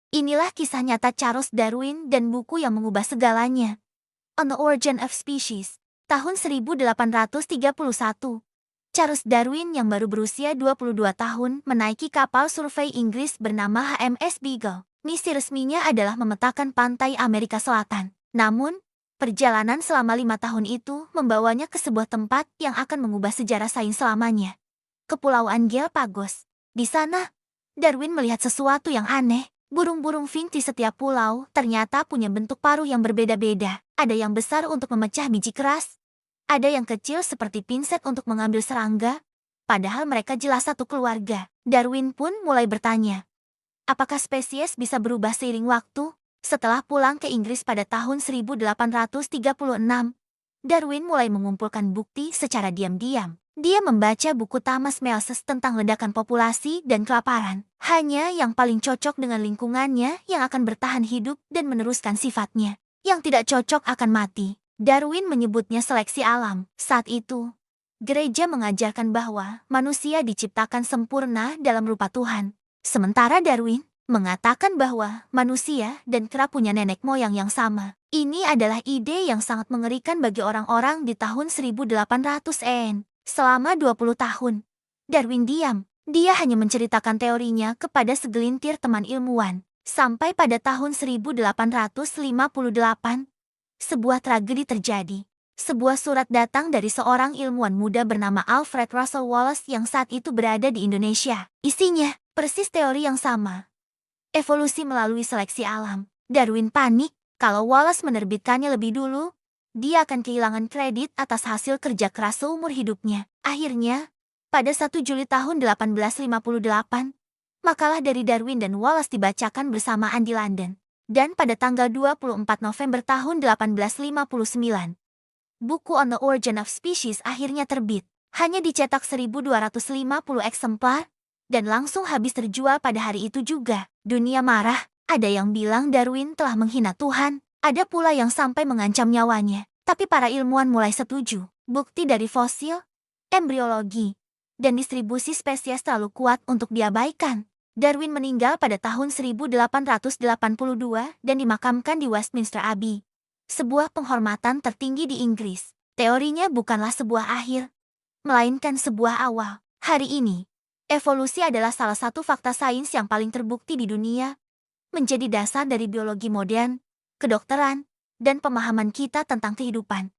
Inilah kisah nyata Charles Darwin dan buku yang mengubah segalanya. On the Origin of Species, tahun 1831. Charles Darwin yang baru berusia 22 tahun menaiki kapal survei Inggris bernama HMS Beagle. Misi resminya adalah memetakan pantai Amerika Selatan. Namun, perjalanan selama 5 tahun itu membawanya ke sebuah tempat yang akan mengubah sejarah sains selamanya. Kepulauan Galapagos. Di sana, Darwin melihat sesuatu yang aneh. Burung-burung finch di setiap pulau ternyata punya bentuk paruh yang berbeda-beda. Ada yang besar untuk memecah biji keras. Ada yang kecil seperti pinset untuk mengambil serangga. Padahal mereka jelas satu keluarga. Darwin pun mulai bertanya, apakah spesies bisa berubah seiring waktu? Setelah pulang ke Inggris pada tahun 1836, Darwin mulai mengumpulkan bukti secara diam-diam. Dia membaca buku Thomas Malthus tentang ledakan populasi dan kelaparan. Hanya yang paling cocok dengan lingkungannya yang akan bertahan hidup dan meneruskan sifatnya. Yang tidak cocok akan mati. Darwin menyebutnya seleksi alam. Saat itu, gereja mengajarkan bahwa manusia diciptakan sempurna dalam rupa Tuhan. Sementara Darwin mengatakan bahwa manusia dan kera punya nenek moyang yang sama. Ini adalah ide yang sangat mengerikan bagi orang-orang di tahun 1800-an. Selama 20 tahun, Darwin diam. Dia hanya menceritakan teorinya kepada segelintir teman ilmuwan. Sampai pada tahun 1858, sebuah tragedi terjadi. Sebuah surat datang dari seorang ilmuwan muda bernama Alfred Russel Wallace yang saat itu berada di Indonesia. Isinya, persis teori yang sama. Evolusi melalui seleksi alam. Darwin panik. Kalau Wallace menerbitkannya lebih dulu, dia akan kehilangan kredit atas hasil kerja keras seumur hidupnya. Akhirnya, pada 1 Juli tahun 1858, makalah dari Darwin dan Wallace dibacakan bersamaan di London. Dan pada tanggal 24 November tahun 1859, buku On the Origin of Species akhirnya terbit. Hanya dicetak 1250 eksemplar, dan langsung habis terjual pada hari itu juga. Dunia marah, ada yang bilang Darwin telah menghina Tuhan. Ada pula yang sampai mengancam nyawanya, tapi para ilmuwan mulai setuju. Bukti dari fosil, embriologi, dan distribusi spesies terlalu kuat untuk diabaikan. Darwin meninggal pada tahun 1882 dan dimakamkan di Westminster Abbey, sebuah penghormatan tertinggi di Inggris. Teorinya bukanlah sebuah akhir, melainkan sebuah awal. Hari ini, evolusi adalah salah satu fakta sains yang paling terbukti di dunia, menjadi dasar dari biologi modern, kedokteran, dan pemahaman kita tentang kehidupan.